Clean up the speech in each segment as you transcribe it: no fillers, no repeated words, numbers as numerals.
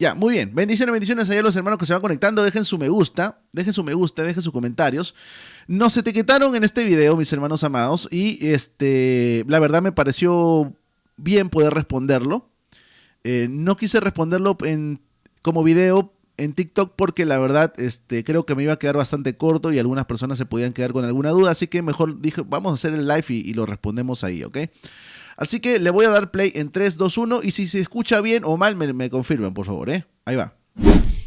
Ya, muy bien. Bendiciones, bendiciones a los hermanos que se van conectando. Dejen su me gusta, dejen sus comentarios. Nos etiquetaron en este video, mis hermanos amados, y la verdad me pareció bien poder responderlo. No quise responderlo como video en TikTok porque la verdad creo que me iba a quedar bastante corto y algunas personas se podían quedar con alguna duda, así que mejor dije, vamos a hacer el live y lo respondemos ahí, ¿ok? Así que le voy a dar play en 3, 2, 1 y si se escucha bien o mal me confirman, por favor, ¿eh? Ahí va.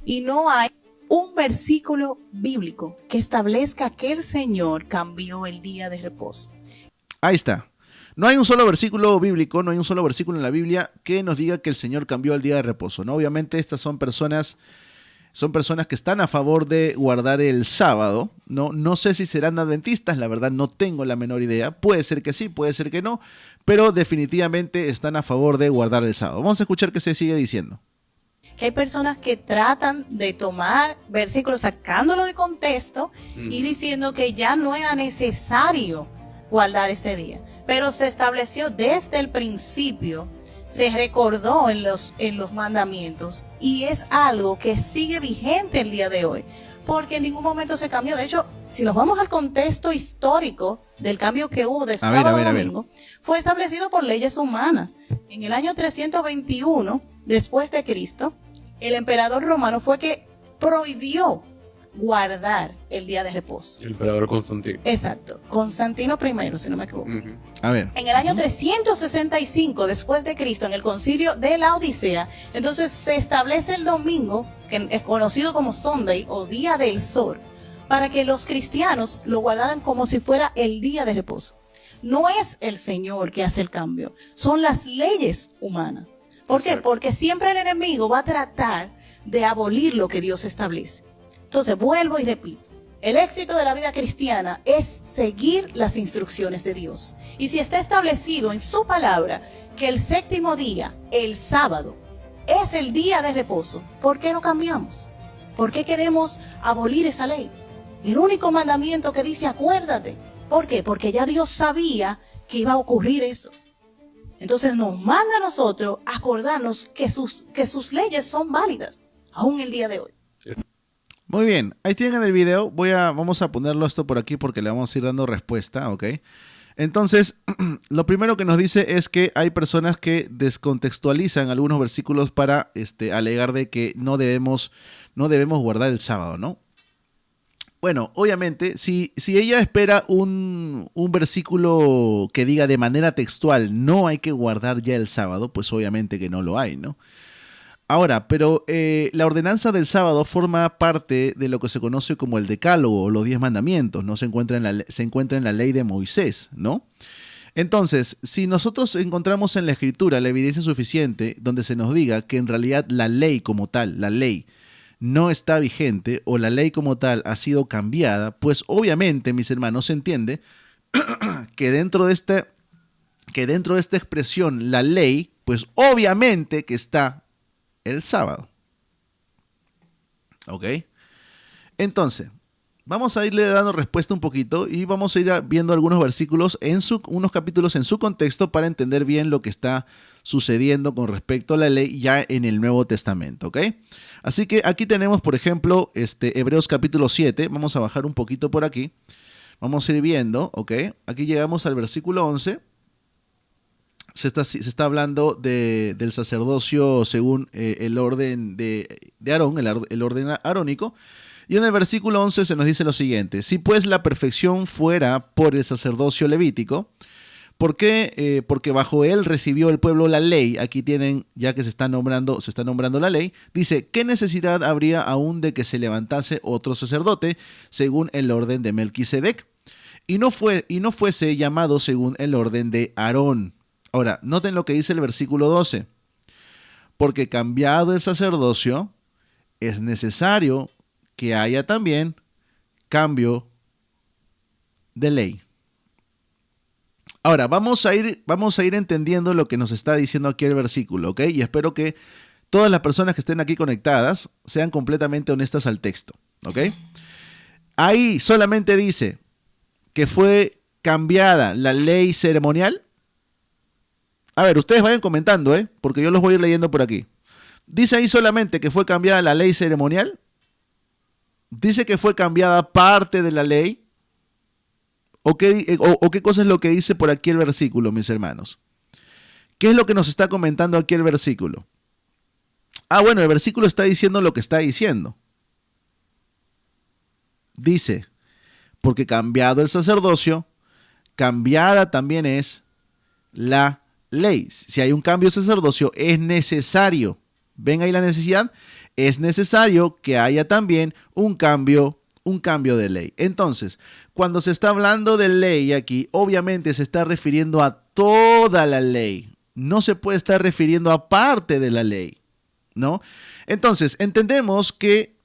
Y no hay un versículo bíblico que establezca que el Señor cambió el día de reposo. Ahí está. No hay un solo versículo bíblico, no hay un solo versículo en la Biblia que nos diga que el Señor cambió el día de reposo, ¿no? Obviamente estas son personas que están a favor de guardar el sábado, ¿no? No sé si serán adventistas, la verdad no tengo la menor idea. Puede ser que sí, puede ser que no, pero definitivamente están a favor de guardar el sábado. Vamos a escuchar qué se sigue diciendo. Que hay personas que tratan de tomar versículos sacándolo de contexto y diciendo que ya no era necesario guardar este día. Pero se estableció desde el principio, se recordó en los mandamientos y es algo que sigue vigente el día de hoy, porque en ningún momento se cambió. De hecho, si nos vamos al contexto histórico del cambio que hubo de sábado a domingo, fue establecido por leyes humanas. En el año 321 después de Cristo, el emperador romano fue que prohibió guardar el día de reposo. El emperador Constantino. Exacto, Constantino I, si no me equivoco. A ver. En el año 365 después de Cristo, en el concilio de la Odisea, entonces se establece el domingo, que es conocido como Sunday o Día del Sol, para que los cristianos lo guardaran como si fuera el día de reposo. No es el Señor que hace el cambio, son las leyes humanas. ¿Por qué? Porque siempre el enemigo va a tratar de abolir lo que Dios establece. Entonces, vuelvo y repito, el éxito de la vida cristiana es seguir las instrucciones de Dios. Y si está establecido en su palabra que el séptimo día, el sábado, es el día de reposo, ¿por qué no cambiamos? ¿Por qué queremos abolir esa ley? El único mandamiento que dice acuérdate. ¿Por qué? Porque ya Dios sabía que iba a ocurrir eso. Entonces nos manda a nosotros acordarnos que sus leyes son válidas, aún el día de hoy. Muy bien, ahí tienen el video, vamos a ponerlo esto por aquí porque le vamos a ir dando respuesta, ¿ok? Entonces, lo primero que nos dice es que hay personas que descontextualizan algunos versículos para alegar de que no debemos guardar el sábado, ¿no? Bueno, obviamente, si ella espera un versículo que diga de manera textual no hay que guardar ya el sábado, pues obviamente que no lo hay, ¿no? Ahora, pero la ordenanza del sábado forma parte de lo que se conoce como el decálogo o los 10 mandamientos, ¿no? Se encuentra en la ley de Moisés, ¿no? Entonces, si nosotros encontramos en la escritura la evidencia suficiente donde se nos diga que en realidad la ley como tal, la ley, no está vigente o la ley como tal ha sido cambiada, pues obviamente, mis hermanos, se entiende que dentro de esta expresión, la ley, pues obviamente que está el sábado. ¿Ok? Entonces, vamos a irle dando respuesta un poquito y vamos a ir viendo algunos versículos unos capítulos en su contexto para entender bien lo que está sucediendo con respecto a la ley ya en el Nuevo Testamento, ¿ok? Así que aquí tenemos, por ejemplo, Hebreos capítulo 7. Vamos a bajar un poquito por aquí. Vamos a ir viendo, ¿ok? Aquí llegamos al versículo 11. Se está hablando del sacerdocio según el orden de Aarón, el orden arónico. Y en el versículo 11 se nos dice lo siguiente: si pues la perfección fuera por el sacerdocio levítico, ¿por qué? Porque bajo él recibió el pueblo la ley. Aquí tienen, ya que se está nombrando la ley, dice, ¿qué necesidad habría aún de que se levantase otro sacerdote según el orden de Melquisedec? Y no fuese llamado según el orden de Aarón. Ahora, noten lo que dice el versículo 12. Porque cambiado el sacerdocio, es necesario que haya también cambio de ley. Ahora, vamos a ir entendiendo lo que nos está diciendo aquí el versículo, ¿ok? Y espero que todas las personas que estén aquí conectadas sean completamente honestas al texto, ¿ok? Ahí solamente dice que fue cambiada la ley ceremonial. A ver, ustedes vayan comentando, porque yo los voy a ir leyendo por aquí. ¿Dice ahí solamente que fue cambiada la ley ceremonial? ¿Dice que fue cambiada parte de la ley? ¿O qué cosa es lo que dice por aquí el versículo, mis hermanos? ¿Qué es lo que nos está comentando aquí el versículo? Bueno, el versículo está diciendo lo que está diciendo. Dice, porque cambiado el sacerdocio, cambiada también es la ley. Si hay un cambio de sacerdocio, es necesario. ¿Ven ahí la necesidad? Es necesario que haya también un cambio de ley. Entonces, cuando se está hablando de ley aquí, obviamente se está refiriendo a toda la ley. No se puede estar refiriendo a parte de la ley, ¿no? Entonces, entendemos que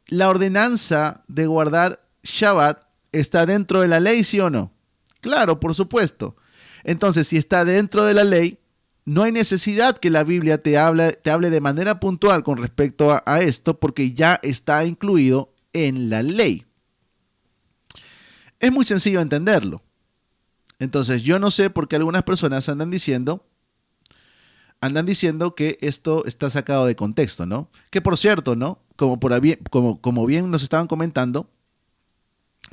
la ordenanza de guardar Shabbat está dentro de la ley, ¿sí o no? Claro, por supuesto. Entonces, si está dentro de la ley, no hay necesidad que la Biblia te hable de manera puntual con respecto a esto, porque ya está incluido en la ley. Es muy sencillo entenderlo. Entonces, yo no sé por qué algunas personas andan diciendo que esto está sacado de contexto, ¿no? Que por cierto, ¿no? Como bien nos estaban comentando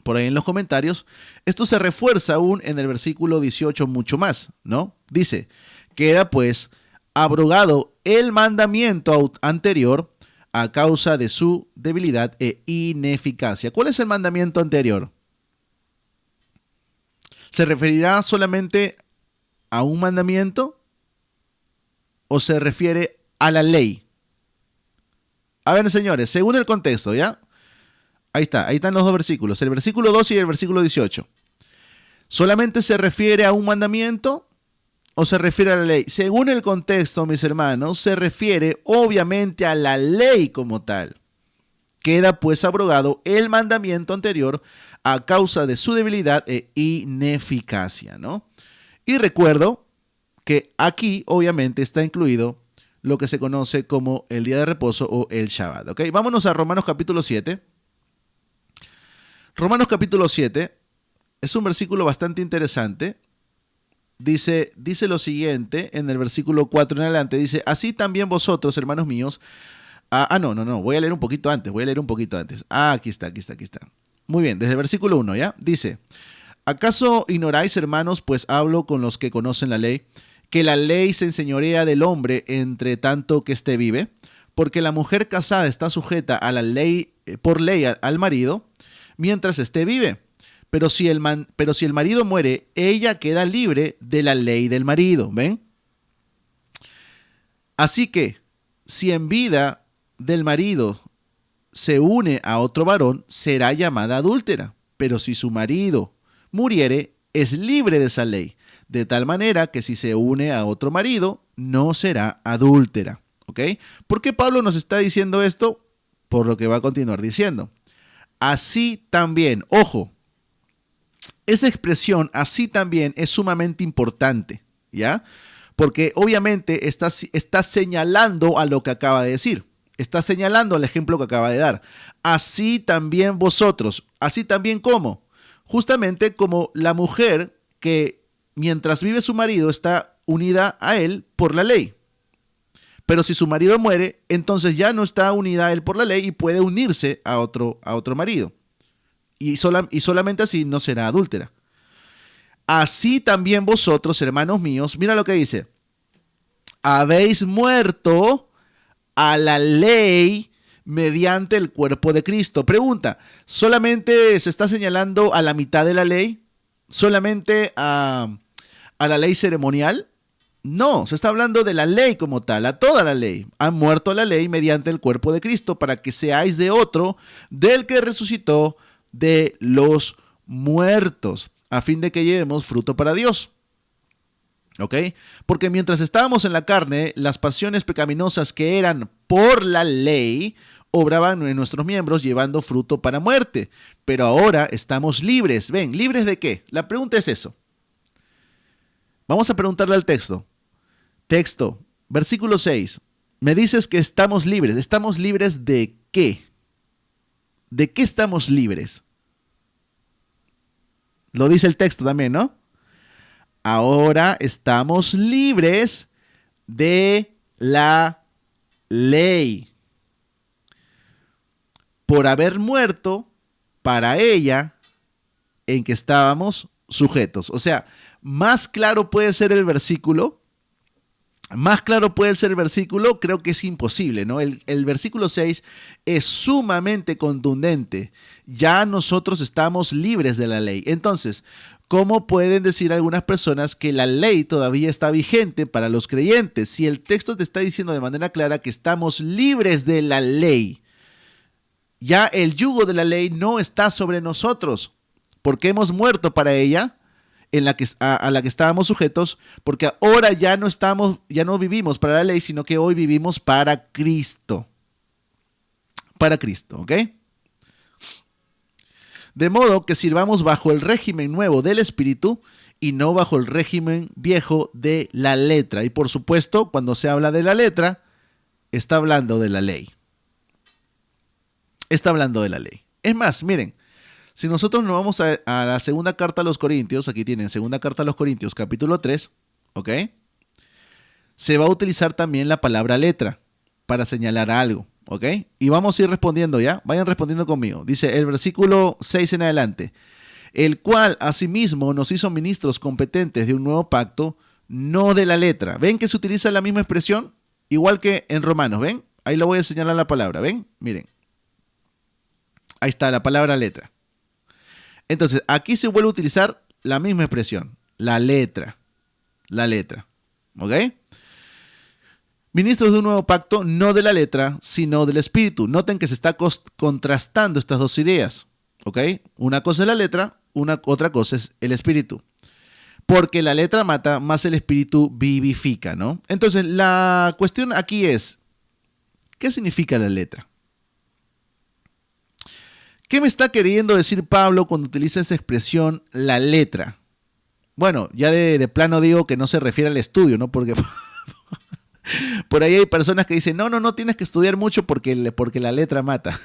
por ahí en los comentarios, esto se refuerza aún en el versículo 18 mucho más, ¿no? Dice, queda pues abrogado el mandamiento anterior a causa de su debilidad e ineficacia. ¿Cuál es el mandamiento anterior? ¿Se referirá solamente a un mandamiento o se refiere a la ley? A ver, señores, según el contexto, ¿ya? Ahí están los dos versículos, el versículo 12 y el versículo 18. ¿Solamente se refiere a un mandamiento o se refiere a la ley? Según el contexto, mis hermanos, se refiere obviamente a la ley como tal. Queda pues abrogado el mandamiento anterior a causa de su debilidad e ineficacia, ¿no? Y recuerdo que aquí obviamente está incluido lo que se conoce como el día de reposo o el Shabbat, ¿ok? Vámonos a Romanos capítulo 7. Romanos capítulo 7 es un versículo bastante interesante. Dice lo siguiente en el versículo 4 en adelante. Dice, así también vosotros, hermanos míos. No. Voy a leer un poquito antes. Aquí está. Muy bien, desde el versículo 1, ¿ya? Dice, ¿acaso ignoráis, hermanos, pues hablo con los que conocen la ley, que la ley se enseñorea del hombre entre tanto que éste vive? Porque la mujer casada está sujeta a la ley, por ley al marido, mientras éste vive. Pero si el marido muere, ella queda libre de la ley del marido. ¿Ven? Así que, si en vida del marido se une a otro varón, será llamada adúltera. Pero si su marido muriere, es libre de esa ley. De tal manera que si se une a otro marido, no será adúltera. ¿Ok? ¿Por qué Pablo nos está diciendo esto? Por lo que va a continuar diciendo. Así también, ojo, esa expresión así también es sumamente importante, ¿ya? Porque obviamente está señalando a lo que acaba de decir. Está señalando al ejemplo que acaba de dar. Así también vosotros. Así también como. Justamente como la mujer que mientras vive su marido está unida a él por la ley. Pero si su marido muere, entonces ya no está unida a él por la ley y puede unirse a otro marido. Y solamente así no será adúltera. Así también vosotros, hermanos míos, mira lo que dice. Habéis muerto a la ley mediante el cuerpo de Cristo. Pregunta, ¿solamente se está señalando a la mitad de la ley? ¿Solamente a la ley ceremonial? No, se está hablando de la ley como tal, a toda la ley. Han muerto a la ley mediante el cuerpo de Cristo para que seáis de otro, del que resucitó de los muertos, a fin de que llevemos fruto para Dios. ¿Ok? Porque mientras estábamos en la carne, las pasiones pecaminosas que eran por la ley obraban en nuestros miembros llevando fruto para muerte. Pero ahora estamos libres. ¿Ven? ¿Libres de qué? La pregunta es eso. Vamos a preguntarle al texto. Texto, versículo 6. Me dices que estamos libres. ¿Estamos libres de qué? ¿De qué estamos libres? Lo dice el texto también, ¿no? Ahora estamos libres de la ley, por haber muerto para ella en que estábamos sujetos. O sea, más claro puede ser el versículo. Más claro puede ser el versículo, creo que es imposible, ¿no? El versículo 6 es sumamente contundente. Ya nosotros estamos libres de la ley. Entonces, ¿cómo pueden decir algunas personas que la ley todavía está vigente para los creyentes? Si el texto te está diciendo de manera clara que estamos libres de la ley, ya el yugo de la ley no está sobre nosotros, porque hemos muerto para ella, a la que estábamos sujetos, porque ahora ya no vivimos para la ley, sino que hoy vivimos para Cristo. Para Cristo, ¿ok? De modo que sirvamos bajo el régimen nuevo del Espíritu y no bajo el régimen viejo de la letra. Y por supuesto, cuando se habla de la letra, está hablando de la ley. Está hablando de la ley. Es más, miren, si nosotros nos vamos a la segunda carta a los Corintios, aquí tienen segunda carta a los Corintios, capítulo 3, ¿ok? Se va a utilizar también la palabra letra para señalar algo, ¿ok? Y vamos a ir respondiendo ya, vayan respondiendo conmigo. Dice el versículo 6 en adelante, el cual asimismo nos hizo ministros competentes de un nuevo pacto, no de la letra. ¿Ven que se utiliza la misma expresión? Igual que en Romanos, ¿ven? Ahí lo voy a señalar la palabra, ¿ven? Miren. Ahí está la palabra letra. Entonces, aquí se vuelve a utilizar la misma expresión, la letra, ¿ok? Ministros de un nuevo pacto, no de la letra, sino del espíritu. Noten que se está contrastando estas dos ideas, ¿ok? Una cosa es la letra, otra cosa es el espíritu. Porque la letra mata, más el espíritu vivifica, ¿no? Entonces, la cuestión aquí es, ¿qué significa la letra? ¿Qué me está queriendo decir Pablo cuando utiliza esa expresión, la letra? Bueno, ya de plano digo que no se refiere al estudio, ¿no? Porque por ahí hay personas que dicen, no tienes que estudiar mucho porque la letra mata.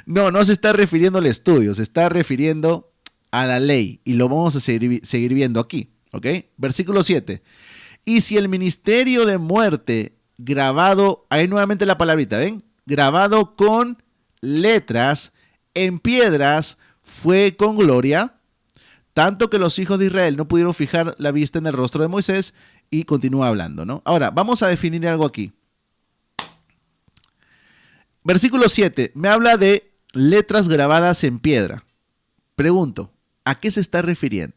No se está refiriendo al estudio, se está refiriendo a la ley. Y lo vamos a seguir viendo aquí, ¿ok? Versículo 7. Y si el ministerio de muerte grabado, ahí nuevamente la palabrita, ¿ven? Grabado con letras en piedras fue con gloria, tanto que los hijos de Israel no pudieron fijar la vista en el rostro de Moisés, y continúa hablando, ¿no? Ahora, vamos a definir algo aquí. Versículo 7, me habla de letras grabadas en piedra. Pregunto, ¿a qué se está refiriendo?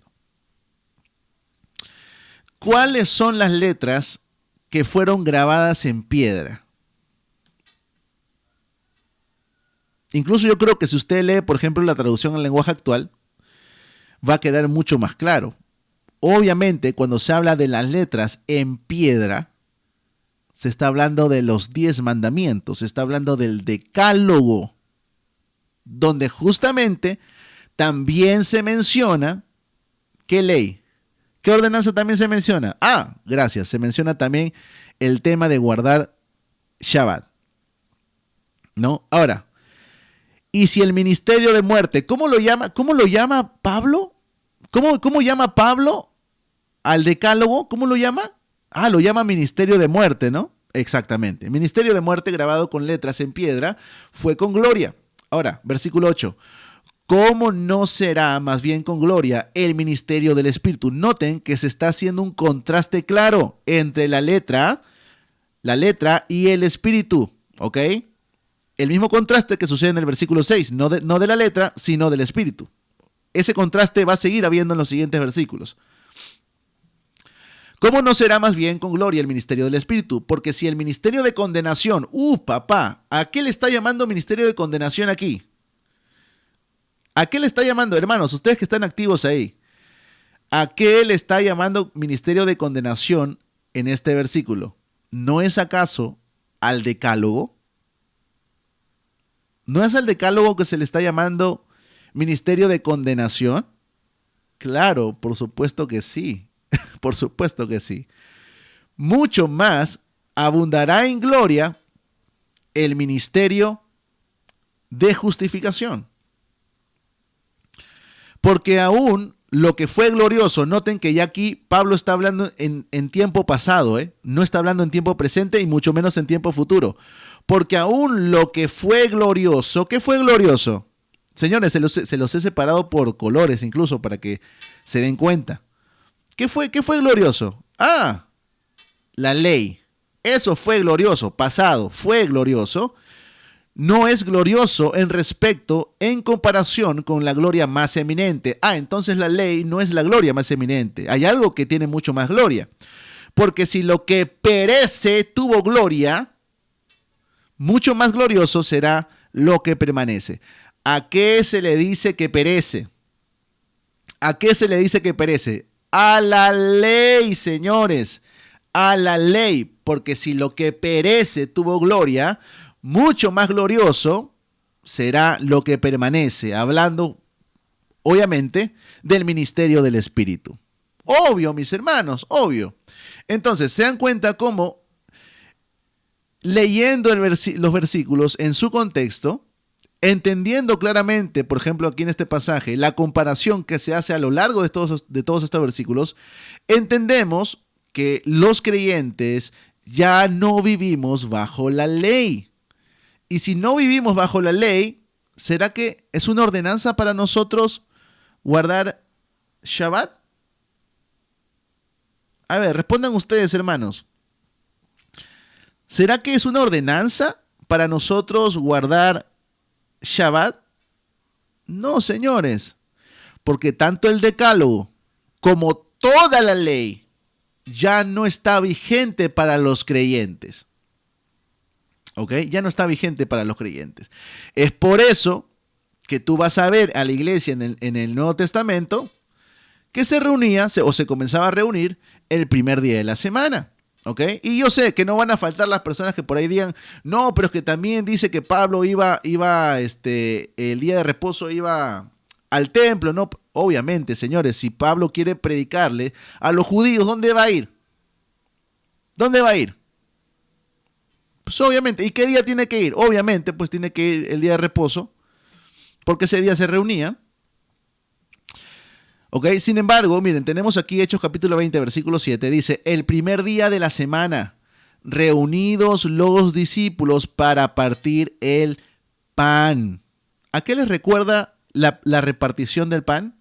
¿Cuáles son las letras que fueron grabadas en piedra? Incluso yo creo que si usted lee, por ejemplo, la traducción al lenguaje actual, va a quedar mucho más claro. Obviamente, cuando se habla de las letras en piedra, se está hablando de los 10 mandamientos, se está hablando del decálogo, donde justamente también se menciona, ¿qué ley? ¿Qué ordenanza también se menciona? Ah, gracias, se menciona también el tema de guardar Shabbat, ¿no? Ahora, y si el ministerio de muerte, ¿cómo lo llama Pablo? ¿Cómo llama Pablo al decálogo? ¿Cómo lo llama? Ah, lo llama ministerio de muerte, ¿no? Exactamente. Ministerio de muerte grabado con letras en piedra fue con gloria. Ahora, versículo 8. ¿Cómo no será más bien con gloria el ministerio del Espíritu? Noten que se está haciendo un contraste claro entre la letra y el Espíritu, ¿ok? El mismo contraste que sucede en el versículo 6, no de la letra, sino del Espíritu. Ese contraste va a seguir habiendo en los siguientes versículos. ¿Cómo no será más bien con gloria el ministerio del Espíritu? Porque si el ministerio de condenación, papá, ¿a qué le está llamando ministerio de condenación aquí? ¿A qué le está llamando, hermanos, ustedes que están activos ahí? ¿A qué le está llamando ministerio de condenación en este versículo? ¿No es acaso al decálogo? ¿No es al decálogo que se le está llamando ministerio de condenación? Claro, por supuesto que sí. Por supuesto que sí. Mucho más abundará en gloria el ministerio de justificación. Porque aún lo que fue glorioso. Noten que ya aquí Pablo está hablando en tiempo pasado, no está hablando en tiempo presente y mucho menos en tiempo futuro. Porque aún lo que fue glorioso, ¿qué fue glorioso? Señores, se los he separado por colores incluso para que se den cuenta. ¿Qué fue glorioso? Ah, la ley. Eso fue glorioso, pasado, fue glorioso. No es glorioso en comparación con la gloria más eminente. Ah, entonces la ley no es la gloria más eminente. Hay algo que tiene mucho más gloria. Porque si lo que perece tuvo gloria, mucho más glorioso será lo que permanece. ¿A qué se le dice que perece? ¿A qué se le dice que perece? A la ley, señores. A la ley. Porque si lo que perece tuvo gloria, mucho más glorioso será lo que permanece, hablando, obviamente, del ministerio del Espíritu. Obvio, mis hermanos, obvio. Entonces, se dan cuenta cómo, leyendo los versículos en su contexto, entendiendo claramente, por ejemplo, aquí en este pasaje, la comparación que se hace a lo largo de todos estos versículos, entendemos que los creyentes ya no vivimos bajo la ley. Y si no vivimos bajo la ley, ¿será que es una ordenanza para nosotros guardar Shabbat? A ver, respondan ustedes, hermanos. ¿Será que es una ordenanza para nosotros guardar Shabbat? No, señores, porque tanto el decálogo como toda la ley ya no está vigente para los creyentes. ¿Ok? Ya no está vigente para los creyentes. Es por eso que tú vas a ver a la iglesia en el Nuevo Testamento que se reunía o se comenzaba a reunir el primer día de la semana. ¿Ok? Y yo sé que no van a faltar las personas que por ahí digan, no, pero es que también dice que Pablo iba el día de reposo iba al templo, ¿no? Obviamente, señores, si Pablo quiere predicarle a los judíos, ¿dónde va a ir? ¿Dónde va a ir? Pues obviamente, ¿y qué día tiene que ir? Obviamente, pues tiene que ir el día de reposo, porque ese día se reunían. ¿Ok? Sin embargo, miren, tenemos aquí Hechos capítulo 20, versículo 7, dice, el primer día de la semana, reunidos los discípulos para partir el pan. ¿A qué les recuerda la repartición del pan?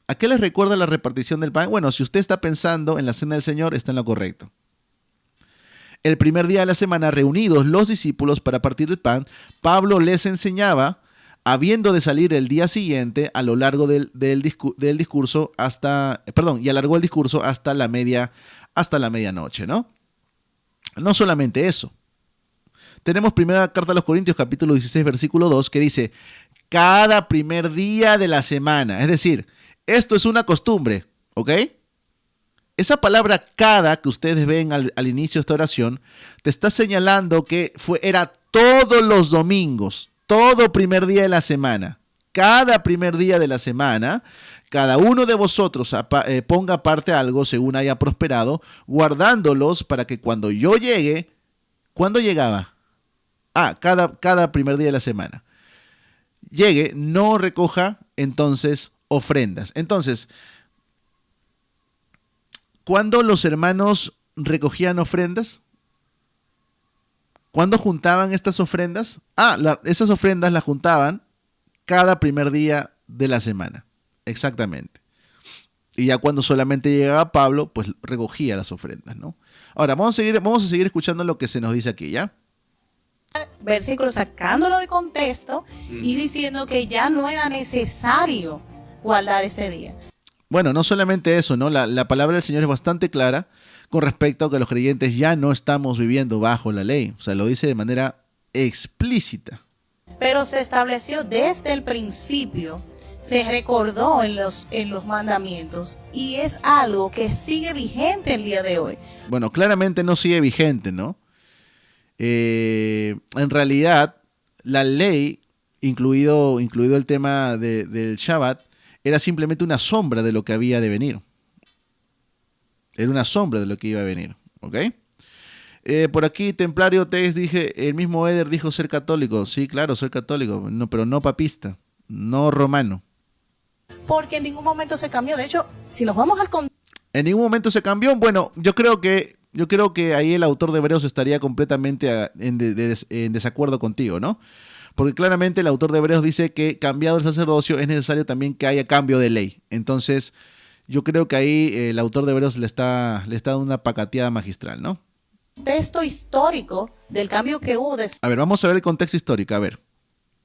¿A qué les recuerda la repartición del pan? Bueno, si usted está pensando en la cena del Señor, está en lo correcto. El primer día de la semana, reunidos los discípulos para partir el pan, Pablo les enseñaba, habiendo de salir el día siguiente a lo largo del discurso y alargó el discurso hasta la medianoche, ¿no? No solamente eso. Tenemos primera carta a los Corintios, capítulo 16, versículo 2, que dice, cada primer día de la semana. Es decir, esto es una costumbre, ¿ok? Esa palabra cada que ustedes ven al inicio de esta oración te está señalando que era todos los domingos, todo primer día de la semana. Cada primer día de la semana, cada uno de vosotros ponga aparte algo según haya prosperado, guardándolos para que cuando yo llegue, ¿cuándo llegaba? Cada primer día de la semana. Llegue, no recoja entonces ofrendas. Entonces, ¿cuándo los hermanos recogían ofrendas? ¿Cuándo juntaban estas ofrendas? Esas ofrendas las juntaban cada primer día de la semana. Exactamente. Y ya cuando solamente llegaba Pablo, pues recogía las ofrendas, ¿no? Ahora, vamos a seguir escuchando lo que se nos dice aquí, ¿ya? Versículo sacándolo de contexto y diciendo que ya no era necesario guardar este día. Bueno, no solamente eso, ¿no? La palabra del Señor es bastante clara con respecto a que los creyentes ya no estamos viviendo bajo la ley. O sea, lo dice de manera explícita. Pero se estableció desde el principio, se recordó en los mandamientos y es algo que sigue vigente el día de hoy. Bueno, claramente no sigue vigente, ¿no? En realidad, la ley, incluido el tema del Shabbat, era simplemente una sombra de lo que había de venir. Era una sombra de lo que iba a venir, ¿ok? Por aquí, Templario Tess, dije, el mismo Eder dijo ser católico. Sí, claro, soy católico, no, pero no papista, no romano. porque en ningún momento se cambió. De hecho, si nos vamos al ¿En ningún momento se cambió? Bueno, yo creo que ahí el autor de Hebreos estaría completamente en desacuerdo contigo, ¿no? Porque claramente el autor de Hebreos dice que cambiado el sacerdocio es necesario también que haya cambio de ley. Entonces, yo creo que ahí el autor de Hebreos le está dando una pacateada magistral, ¿no? contexto histórico del cambio que hubo de A ver, vamos a ver el contexto histórico, a ver.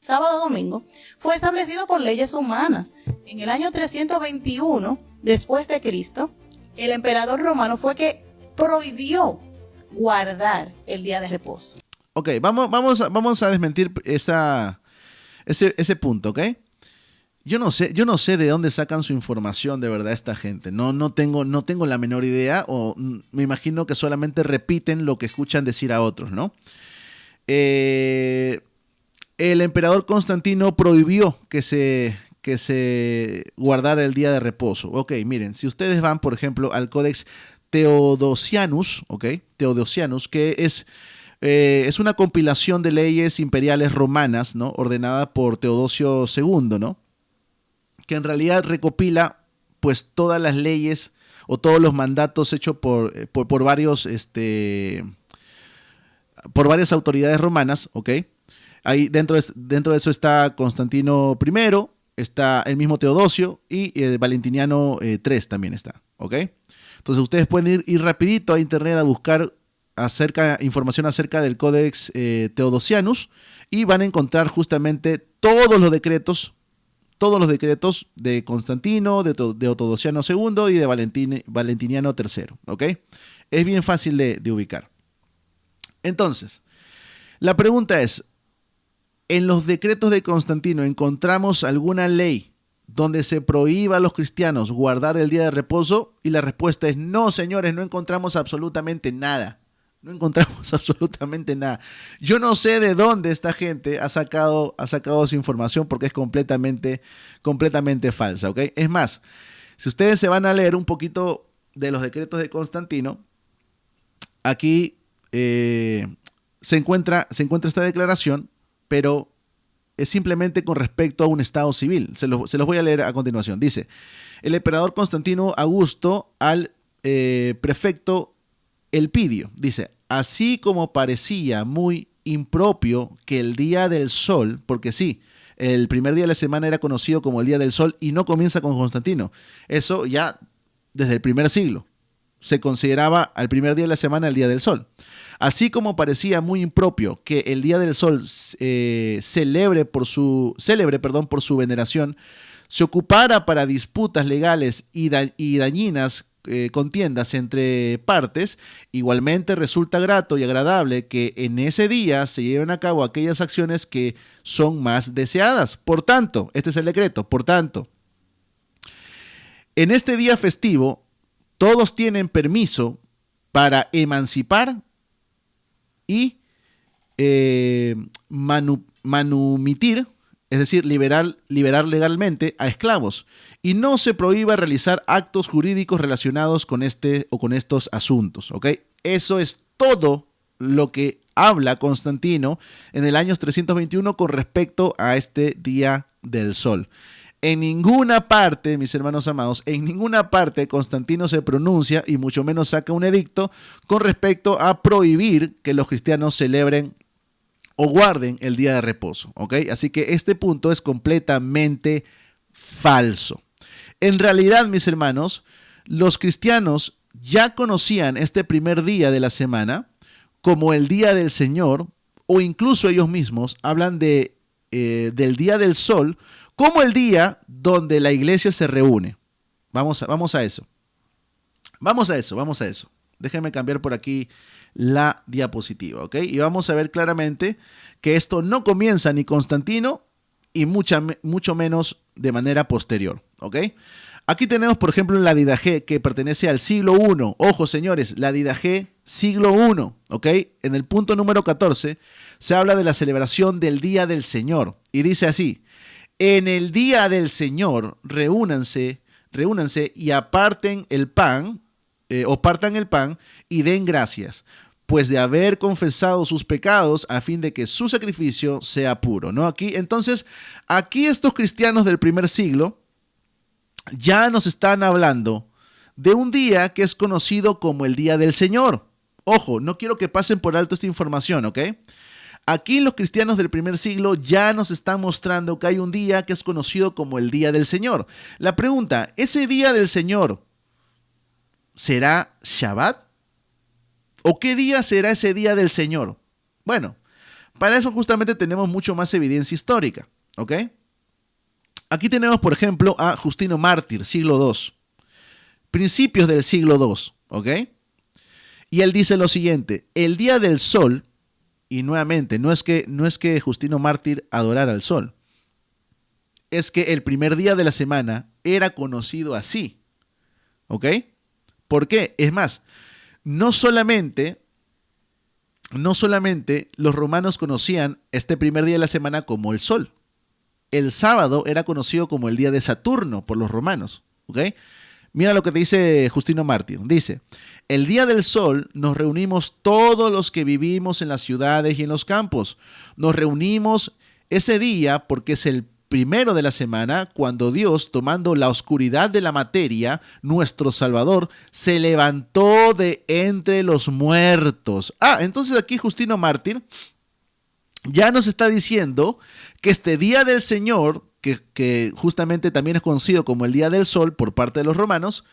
sábado a domingo, fue establecido por leyes humanas. En el año 321 después de Cristo, el emperador romano fue que prohibió guardar el día de reposo. Ok, vamos a desmentir ese punto, ¿ok? Yo no sé de dónde sacan su información de verdad esta gente. No tengo la menor idea, o me imagino que solamente repiten lo que escuchan decir a otros, ¿no? El emperador Constantino prohibió que se guardara el día de reposo. Ok, miren, si ustedes van, por ejemplo, al Codex Theodosianus, ¿ok? Theodosianus, que es una compilación de leyes imperiales romanas, ¿no? Ordenada por Teodosio II, ¿no? Que en realidad recopila pues todas las leyes o todos los mandatos hechos por varias autoridades romanas, ¿ok? Ahí dentro de eso está Constantino I, está el mismo Teodosio y Valentiniano III también está, ¿ok? Entonces ustedes pueden ir rapidito a internet a buscar información acerca del Codex Theodosianus y van a encontrar justamente todos los decretos de Constantino, de Teodosiano II y de Valentiniano III, ¿ok? Es bien fácil de ubicar. Entonces, la pregunta es, ¿en los decretos de Constantino encontramos alguna ley donde se prohíba a los cristianos guardar el día de reposo? Y la respuesta es no, señores, no encontramos absolutamente nada. No encontramos absolutamente nada. Yo no sé de dónde esta gente ha sacado su información porque es completamente falsa, ¿ok? Es más, si ustedes se van a leer un poquito de los decretos de Constantino, aquí se encuentra esta declaración, pero es simplemente con respecto a un estado civil. Se los voy a leer a continuación. Dice, el emperador Constantino Augusto al prefecto Elpidio, dice, así como parecía muy impropio que el día del sol, porque sí, el primer día de la semana era conocido como el día del sol y no comienza con Constantino. Eso ya desde el primer siglo se consideraba al primer día de la semana el día del sol. Así como parecía muy impropio que el día del sol célebre por su veneración, se ocupara para disputas legales y dañinas contiendas entre partes, igualmente resulta grato y agradable que en ese día se lleven a cabo aquellas acciones que son más deseadas. Por tanto, este es el decreto, por tanto, en este día festivo, todos tienen permiso para emancipar y manumitir, es decir, liberar legalmente a esclavos, y no se prohíba realizar actos jurídicos relacionados con este o con estos asuntos, ¿ok? Eso es todo lo que habla Constantino en el año 321 con respecto a este día del sol. En ninguna parte, mis hermanos amados, en ninguna parte Constantino se pronuncia y mucho menos saca un edicto con respecto a prohibir que los cristianos celebren o guarden el día de reposo, ¿ok? Así que este punto es completamente falso. En realidad, mis hermanos, los cristianos ya conocían este primer día de la semana como el día del Señor, o incluso ellos mismos hablan del día del sol como el día donde la iglesia se reúne. Vamos a eso. Vamos a eso. Déjenme cambiar por aquí la diapositiva, ¿ok? Y vamos a ver claramente que esto no comienza ni Constantino y mucho menos de manera posterior, ¿ok? Aquí tenemos, por ejemplo, la Didaché, que pertenece al siglo I. Ojo, señores, la Didaché siglo I, ¿ok? En el punto número 14 se habla de la celebración del Día del Señor y dice así: en el Día del Señor reúnanse y aparten el pan, partan el pan y den gracias, pues de haber confesado sus pecados a fin de que su sacrificio sea puro, ¿no? Aquí estos cristianos del primer siglo ya nos están hablando de un día que es conocido como el Día del Señor. Ojo, no quiero que pasen por alto esta información, ¿ok? Aquí los cristianos del primer siglo ya nos están mostrando que hay un día que es conocido como el Día del Señor. La pregunta, ¿ese Día del Señor será Shabbat? ¿O qué día será ese Día del Señor? Bueno, para eso justamente tenemos mucho más evidencia histórica, ¿ok? Aquí tenemos, por ejemplo, a Justino Mártir, siglo II, principios del siglo II, ¿ok? Y él dice lo siguiente, el día del sol, y nuevamente, no es que Justino Mártir adorara al sol, es que el primer día de la semana era conocido así, ¿ok? ¿Por qué? Es más, no solamente los romanos conocían este primer día de la semana como el sol. El sábado era conocido como el día de Saturno por los romanos, ¿ok? Mira lo que dice Justino Mártir. Dice, el día del sol nos reunimos todos los que vivimos en las ciudades y en los campos. Nos reunimos ese día porque es el primero de la semana cuando Dios, tomando la oscuridad de la materia, nuestro Salvador, se levantó de entre los muertos. Entonces aquí Justino Mártir ya nos está diciendo que este día del Señor, que justamente también es conocido como el día del sol por parte de los romanos,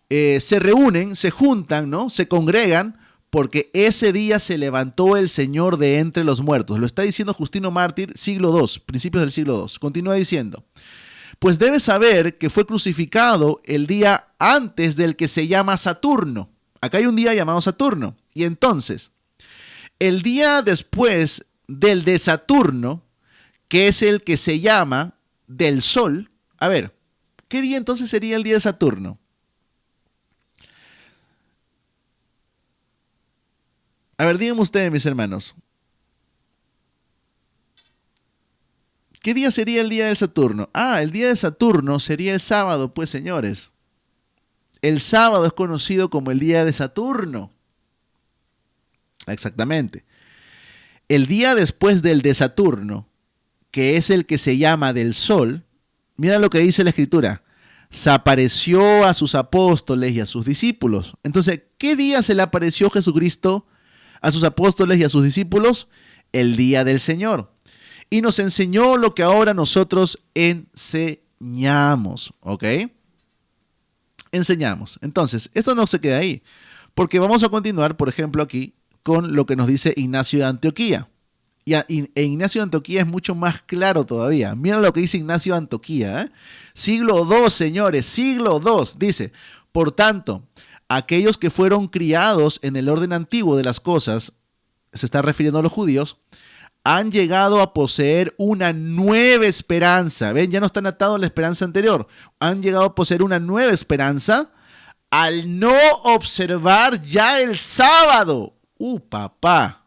se reúnen, se juntan, ¿no? Se congregan porque ese día se levantó el Señor de entre los muertos. Lo está diciendo Justino Mártir, siglo II, principios del siglo II. Continúa diciendo, pues debes saber que fue crucificado el día antes del que se llama Saturno. Acá hay un día llamado Saturno. Y entonces, el día después del de Saturno, que es el que se llama del Sol. A ver, ¿qué día entonces sería el día de Saturno? A ver, díganme ustedes, mis hermanos. ¿Qué día sería el día del Saturno? El día de Saturno sería el sábado, pues, señores. El sábado es conocido como el día de Saturno. Exactamente. El día después del de Saturno, que es el que se llama del Sol, mira lo que dice la Escritura. Se apareció a sus apóstoles y a sus discípulos. Entonces, ¿qué día se le apareció Jesucristo a sus apóstoles y a sus discípulos? El día del Señor. Y nos enseñó lo que ahora nosotros enseñamos, ¿ok? Enseñamos. Entonces, esto no se queda ahí, porque vamos a continuar, por ejemplo, aquí con lo que nos dice Ignacio de Antioquía. E Ignacio de Antioquía es mucho más claro todavía. Mira lo que dice Ignacio de Antioquía, ¿eh? Siglo II, señores, siglo II. Dice, por tanto, aquellos que fueron criados en el orden antiguo de las cosas, se está refiriendo a los judíos, han llegado a poseer una nueva esperanza. ¿Ven? Ya no están atados a la esperanza anterior. Han llegado a poseer una nueva esperanza al no observar ya el sábado. Papá,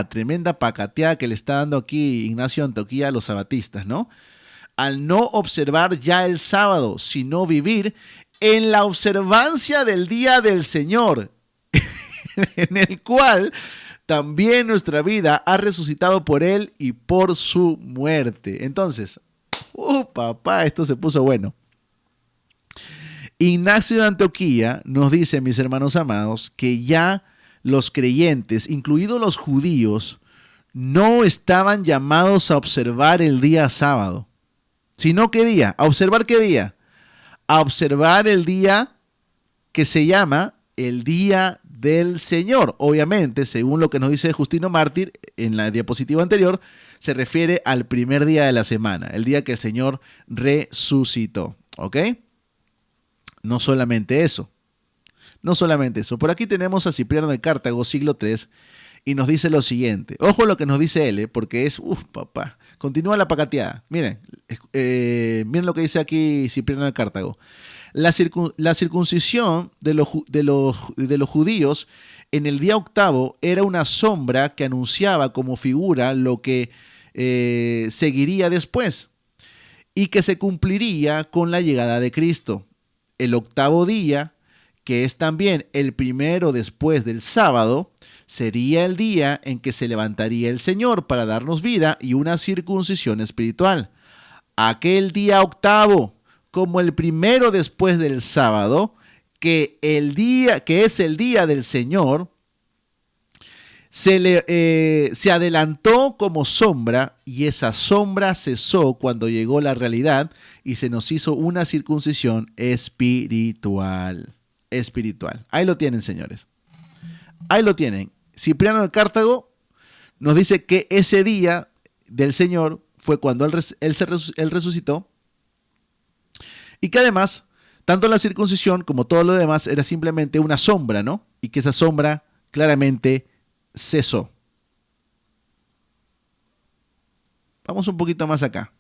tremenda pacateada que le está dando aquí Ignacio de Antioquía a los sabatistas, ¿no? Al no observar ya el sábado, sino vivir en la observancia del día del Señor, en el cual también nuestra vida ha resucitado por Él y por su muerte. Entonces, papá, esto se puso bueno. Ignacio de Antioquía nos dice, mis hermanos amados, que ya los creyentes, incluidos los judíos, no estaban llamados a observar el día sábado. ¿Sino qué día? ¿A observar qué día? A observar el día que se llama el día del Señor. Obviamente, según lo que nos dice Justino Mártir en la diapositiva anterior, se refiere al primer día de la semana, el día que el Señor resucitó. ¿Ok? No solamente eso. No solamente eso. Por aquí tenemos a Cipriano de Cartago, siglo III, y nos dice lo siguiente. Ojo lo que nos dice él, porque es, papá. Continúa la pacateada. Miren lo que dice aquí Cipriano de Cartago. La circuncisión de los judíos en el día octavo era una sombra que anunciaba como figura lo que seguiría después y que se cumpliría con la llegada de Cristo. El octavo día, que es también el primero después del sábado, sería el día en que se levantaría el Señor para darnos vida y una circuncisión espiritual. aquel día octavo, como el primero después del sábado, que es el día del Señor, se adelantó como sombra, y esa sombra cesó cuando llegó la realidad y se nos hizo una circuncisión espiritual. Ahí lo tienen, señores. Ahí lo tienen. Cipriano de Cartago nos dice que ese día del Señor fue cuando él resucitó, y que además, tanto la circuncisión como todo lo demás era simplemente una sombra, ¿no? Y que esa sombra claramente cesó. Vamos un poquito más acá.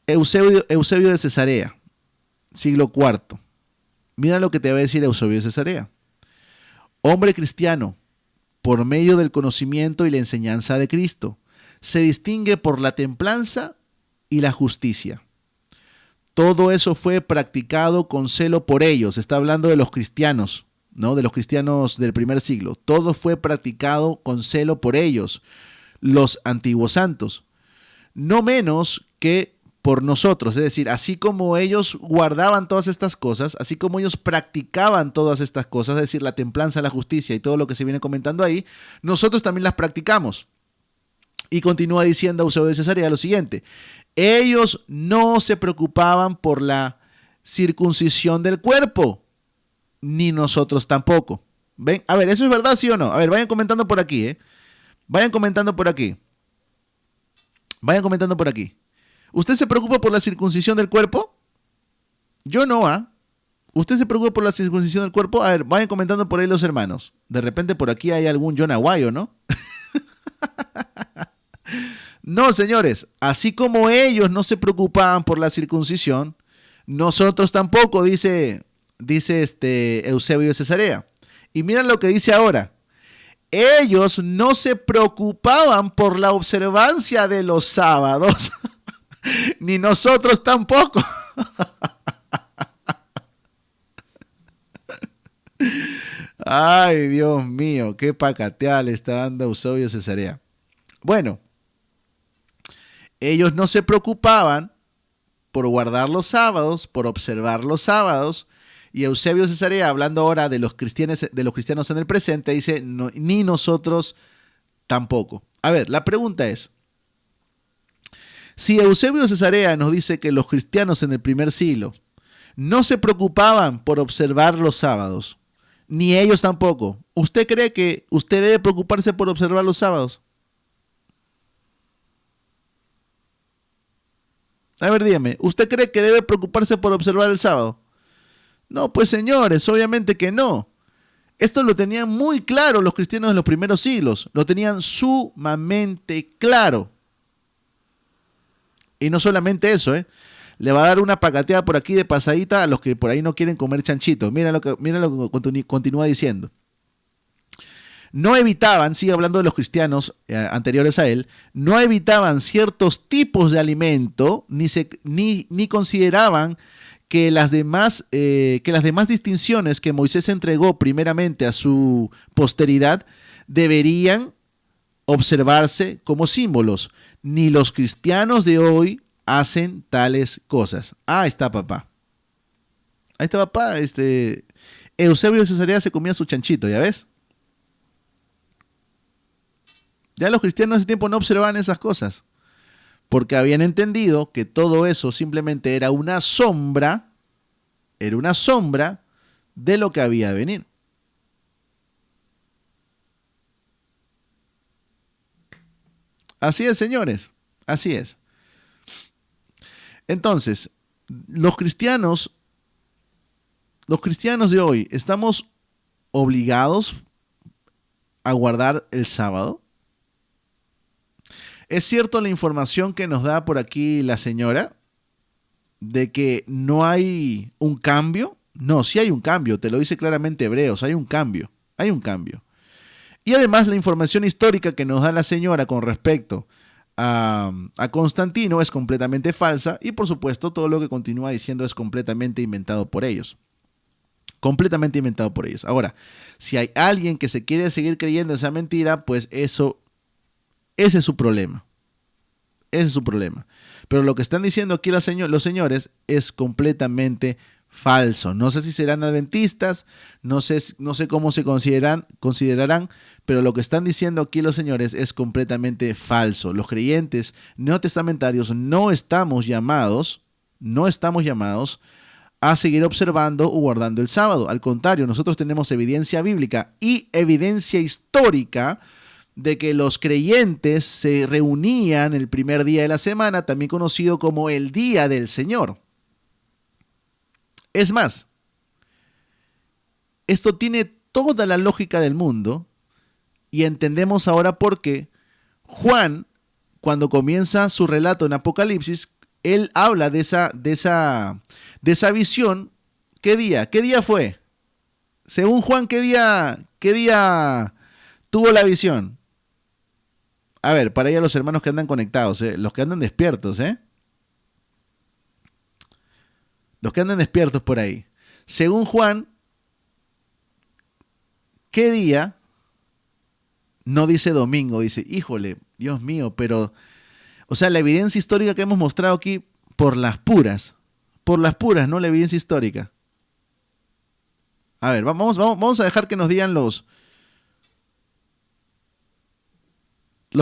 Eusebio de Cesarea, siglo IV. Mira lo que te va a decir Eusebio de Cesarea. Hombre cristiano, por medio del conocimiento y la enseñanza de Cristo, se distingue por la templanza y la justicia. Todo eso fue practicado con celo por ellos. Está hablando de los cristianos, ¿no? De los cristianos del primer siglo. Todo fue practicado con celo por ellos, los antiguos santos. No menos que por nosotros. Es decir, así como ellos guardaban todas estas cosas, así como ellos practicaban todas estas cosas, es decir, la templanza, la justicia y todo lo que se viene comentando ahí, nosotros también las practicamos. Y continúa diciendo Eusebio de Cesarea lo siguiente: ellos no se preocupaban por la circuncisión del cuerpo, ni nosotros tampoco. ¿Ven? A ver, ¿eso es verdad, sí o no? A ver, vayan comentando por aquí, ¿eh? Vayan comentando por aquí. ¿Usted se preocupa por la circuncisión del cuerpo? Yo no, ¿ah? ¿Usted se preocupa por la circuncisión del cuerpo? A ver, vayan comentando por ahí los hermanos. De repente por aquí hay algún John Aguayo, ¿no? No, señores, así como ellos no se preocupaban por la circuncisión, nosotros tampoco, dice Eusebio de Cesarea. Y miren lo que dice ahora. Ellos no se preocupaban por la observancia de los sábados, ni nosotros tampoco. Ay, Dios mío, qué pacatea le está dando Eusebio de Cesarea. Bueno, ellos no se preocupaban por guardar los sábados, por observar los sábados. Y Eusebio de Cesarea, hablando ahora de los cristianos en el presente, dice, no, ni nosotros tampoco. A ver, la pregunta es, si Eusebio de Cesarea nos dice que los cristianos en el primer siglo no se preocupaban por observar los sábados, ni ellos tampoco, ¿usted cree que usted debe preocuparse por observar los sábados? A ver, dígame, ¿usted cree que debe preocuparse por observar el sábado? No, pues señores, obviamente que no. Esto lo tenían muy claro los cristianos de los primeros siglos. Lo tenían sumamente claro. Y no solamente eso, le va a dar una pacateada por aquí de pasadita a los que por ahí no quieren comer chanchito. Mira lo que continúa diciendo. No evitaban, sigue hablando de los cristianos anteriores a él, no evitaban ciertos tipos de alimento, ni consideraban que las demás distinciones que Moisés entregó primeramente a su posteridad deberían observarse como símbolos. Ni los cristianos de hoy hacen tales cosas. Ahí está papá. Eusebio de Cesarea se comía su chanchito, ¿ya ves? Ya los cristianos de ese tiempo no observaban esas cosas, porque habían entendido que todo eso simplemente era una sombra de lo que había de venir. Así es, señores, así es. Entonces, los cristianos de hoy, ¿estamos obligados a guardar el sábado? ¿Es cierto la información que nos da por aquí la señora de que no hay un cambio? No, sí hay un cambio, te lo dice claramente Hebreos, hay un cambio. Y además la información histórica que nos da la señora con respecto a Constantino es completamente falsa, y por supuesto todo lo que continúa diciendo es completamente inventado por ellos. Ahora, si hay alguien que se quiere seguir creyendo esa mentira, pues ese es su problema. Ese es su problema. Pero lo que están diciendo aquí los señores es completamente falso. No sé si serán adventistas, no sé cómo se considerarán, pero lo que están diciendo aquí los señores es completamente falso. Los creyentes neotestamentarios no estamos llamados a seguir observando o guardando el sábado. Al contrario, nosotros tenemos evidencia bíblica y evidencia histórica de que los creyentes se reunían el primer día de la semana, también conocido como el Día del Señor. Es más, esto tiene toda la lógica del mundo y entendemos ahora por qué Juan, cuando comienza su relato en Apocalipsis, él habla de esa visión. ¿Qué día? ¿Qué día fue? Según Juan, ¿qué día tuvo la visión? A ver, para allá los hermanos que andan conectados, los que andan despiertos, los que andan despiertos por ahí. Según Juan, ¿qué día? No dice domingo, dice, híjole, Dios mío, pero, o sea, la evidencia histórica que hemos mostrado aquí, por las puras, no la evidencia histórica. A ver, vamos a dejar que nos digan los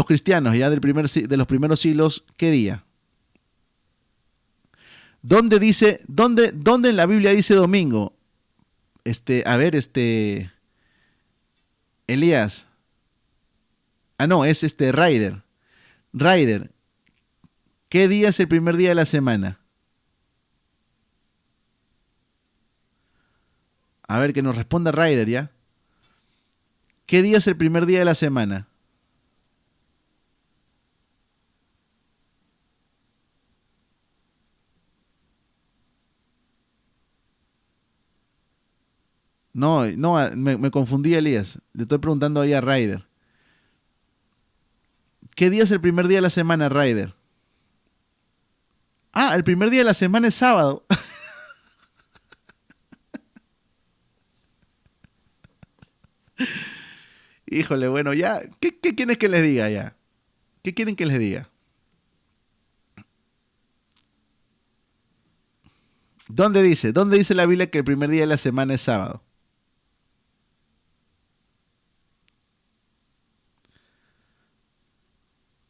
cristianos ya de los primeros siglos, ¿qué día? ¿Dónde en la Biblia dice domingo? Elías. Ah, no, es Ryder. Ryder, ¿qué día es el primer día de la semana? A ver, que nos responda Ryder, ¿ya? ¿Qué día es el primer día de la semana? No, me confundí, Elías. Le estoy preguntando ahí a Ryder. ¿Qué día es el primer día de la semana, Ryder? Ah, el primer día de la semana es sábado. Híjole, bueno, ya. ¿Qué quieren que les diga ya? ¿Qué quieren que les diga? ¿Dónde dice la Biblia que el primer día de la semana es sábado?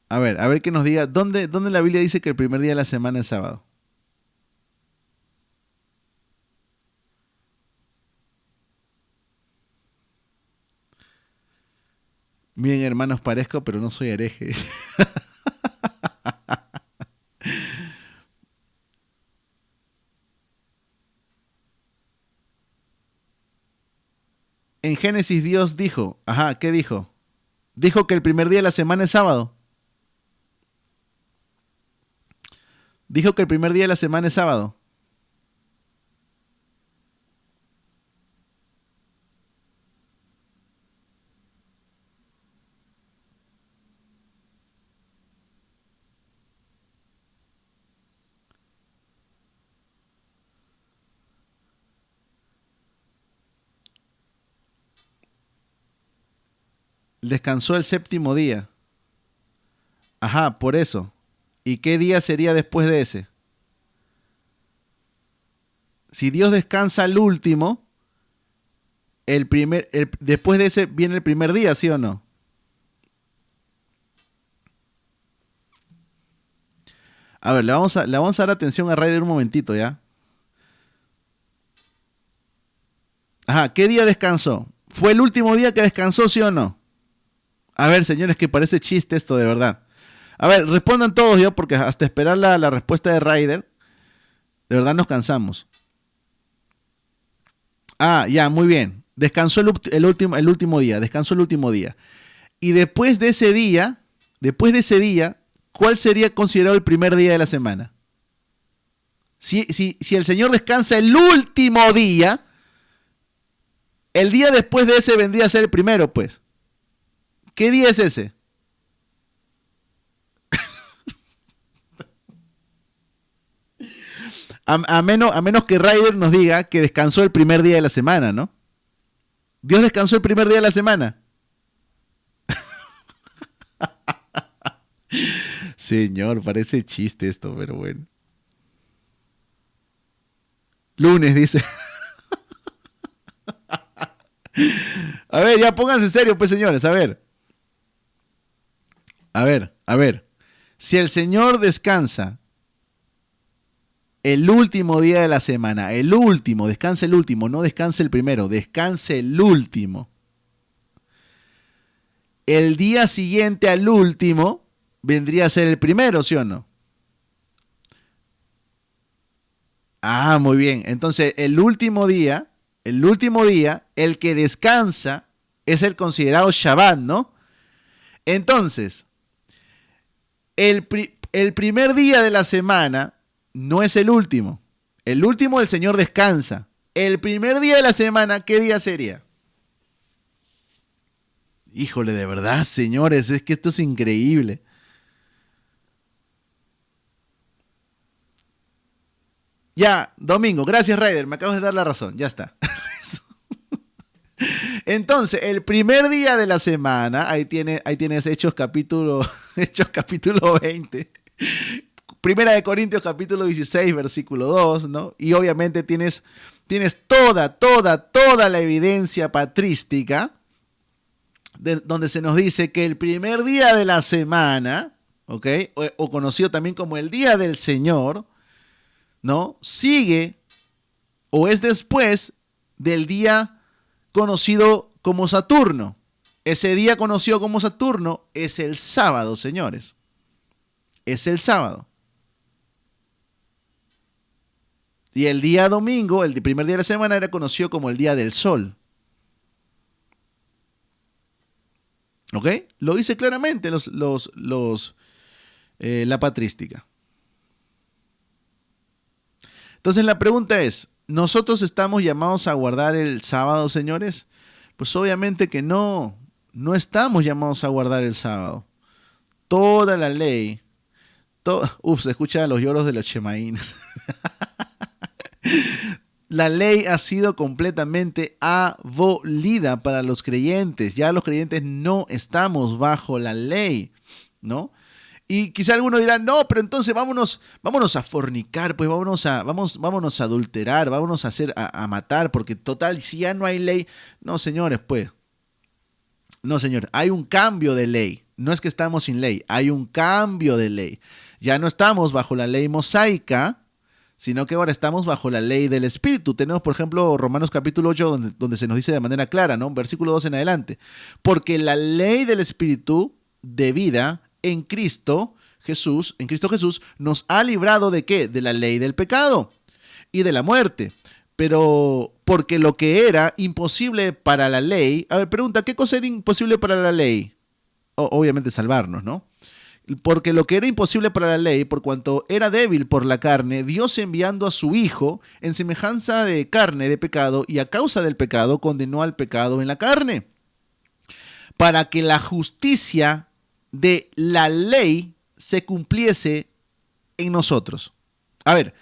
A ver que nos diga, ¿dónde la Biblia dice que el primer día de la semana es sábado? Miren, hermanos, parezco, pero no soy hereje. En Génesis Dios dijo, ¿qué dijo? Dijo que el primer día de la semana es sábado. Dijo que el primer día de la semana es sábado. Descansó el séptimo día. Por eso. ¿Y qué día sería después de ese? Si Dios descansa el último, después de ese viene el primer día, ¿sí o no? A ver, le vamos a dar atención a Ryder un momentito, ¿ya? ¿Qué día descansó? ¿Fue el último día que descansó, sí o no? A ver, señores, que parece chiste esto, de verdad. A ver, respondan todos ya, porque hasta esperar la respuesta de Ryder, de verdad nos cansamos. Ya, muy bien. Descansó el último día, descansó el último día. Y después de ese día, ¿cuál sería considerado el primer día de la semana? Si el Señor descansa el último día, el día después de ese vendría a ser el primero, pues. ¿Qué día es ese? A menos que Ryder nos diga que descansó el primer día de la semana, ¿no? Dios descansó el primer día de la semana. Señor, parece chiste esto, pero bueno. Lunes, dice. A ver, ya pónganse en serio, pues señores, a ver. A ver, a ver. Si el Señor descansa el último día de la semana, el último, descanse el último, no descanse el primero, descanse el último. El día siguiente al último vendría a ser el primero, ¿sí o no? Ah, muy bien. Entonces, el que descansa es el considerado Shabbat, ¿no? Entonces, el primer día de la semana no es el último. El último el Señor descansa. El primer día de la semana, ¿qué día sería? Híjole, de verdad, señores, es que esto es increíble. Ya, domingo. Gracias, Ryder. Me acabas de dar la razón. Ya está. Entonces, el primer día de la semana, ahí tienes Hechos capítulo 20. Primera de Corintios capítulo 16, versículo 2, ¿no? Y obviamente tienes toda la evidencia patrística donde se nos dice que el primer día de la semana, ¿ok? O conocido también como el día del Señor, ¿no? Sigue o es después del día conocido como Saturno. Ese día conocido como Saturno es el sábado, señores. Es el sábado. Y el día domingo, el primer día de la semana, era conocido como el día del sol. ¿Ok? Lo dice claramente la patrística. Entonces la pregunta es, ¿nosotros estamos llamados a guardar el sábado, señores? Pues obviamente que no estamos llamados a guardar el sábado. Toda la ley, se escuchan los lloros de los chemaín. La ley ha sido completamente abolida para los creyentes. Ya los creyentes no estamos bajo la ley, ¿no? Y quizá alguno dirá, no, pero entonces vámonos a fornicar, pues vámonos a adulterar, vámonos a matar, porque total, si ya no hay ley. No, señores, pues. No, señor, hay un cambio de ley. No es que estamos sin ley, hay un cambio de ley. Ya no estamos bajo la ley mosaica, sino que ahora estamos bajo la ley del Espíritu. Tenemos, por ejemplo, Romanos capítulo 8, donde se nos dice de manera clara, ¿no? Versículo 2 en adelante. Porque la ley del Espíritu de vida en Cristo Jesús, nos ha librado ¿de qué? De la ley del pecado y de la muerte. Pero porque lo que era imposible para la ley, a ver, pregunta, ¿qué cosa era imposible para la ley? Obviamente salvarnos, ¿no? Porque lo que era imposible para la ley, por cuanto era débil por la carne, Dios enviando a su Hijo en semejanza de carne de pecado y a causa del pecado condenó al pecado en la carne, para que la justicia de la ley se cumpliese en nosotros. A ver,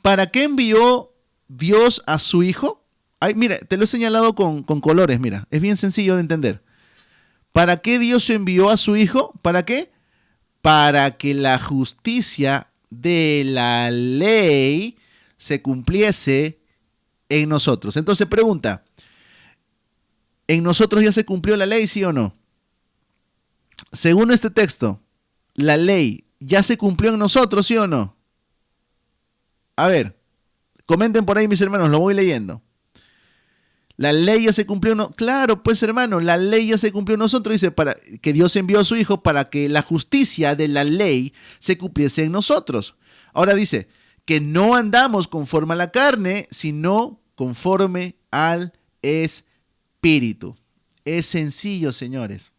¿para qué envió Dios a su Hijo? Ay, mira, te lo he señalado con colores, mira, es bien sencillo de entender. ¿Para qué Dios envió a su Hijo? ¿Para qué? Para que la justicia de la ley se cumpliese en nosotros. Entonces pregunta, ¿en nosotros ya se cumplió la ley, sí o no? Según este texto, ¿la ley ya se cumplió en nosotros, sí o no? A ver, comenten por ahí mis hermanos, lo voy leyendo. La ley ya se cumplió, no. Claro, pues hermano, la ley ya se cumplió en nosotros. Dice para que Dios envió a su Hijo para que la justicia de la ley se cumpliese en nosotros. Ahora dice que no andamos conforme a la carne, sino conforme al Espíritu. Es sencillo, señores.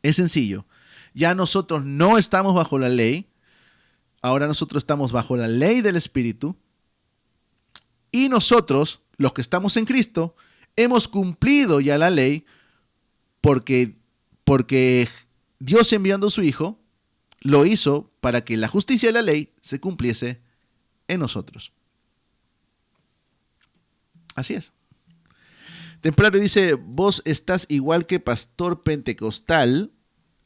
Es sencillo. Ya nosotros no estamos bajo la ley. Ahora nosotros estamos bajo la ley del Espíritu. Y nosotros, los que estamos en Cristo, hemos cumplido ya la ley porque Dios enviando a su Hijo lo hizo para que la justicia de la ley se cumpliese en nosotros. Así es. Templario dice, vos estás igual que pastor pentecostal.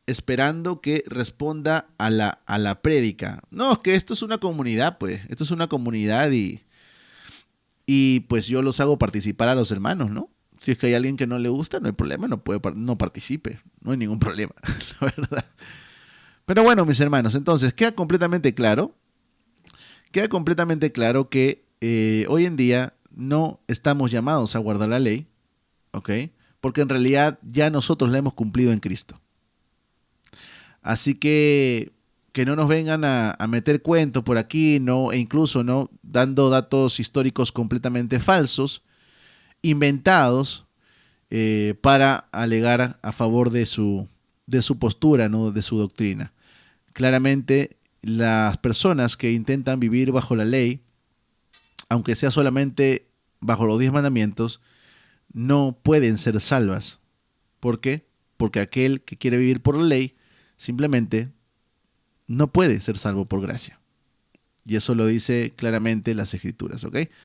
esperando que responda a la prédica. No, es que esto es una comunidad, pues. Esto es una comunidad y pues yo los hago participar a los hermanos, ¿no? Si es que hay alguien que no le gusta, no hay problema, no participe. No hay ningún problema, la verdad. Pero bueno, mis hermanos, entonces queda completamente claro que hoy en día no estamos llamados a guardar la ley, ¿ok? Porque en realidad ya nosotros la hemos cumplido en Cristo. Así que no nos vengan a meter cuentos por aquí, no, e incluso no dando datos históricos completamente falsos, inventados, para alegar a favor de su postura, ¿no? De su doctrina. Claramente, las personas que intentan vivir bajo la ley, aunque sea solamente bajo los 10 mandamientos, no pueden ser salvas. ¿Por qué? Porque aquel que quiere vivir por la ley simplemente no puede ser salvo por gracia. Y eso lo dice claramente las Escrituras, ¿ok?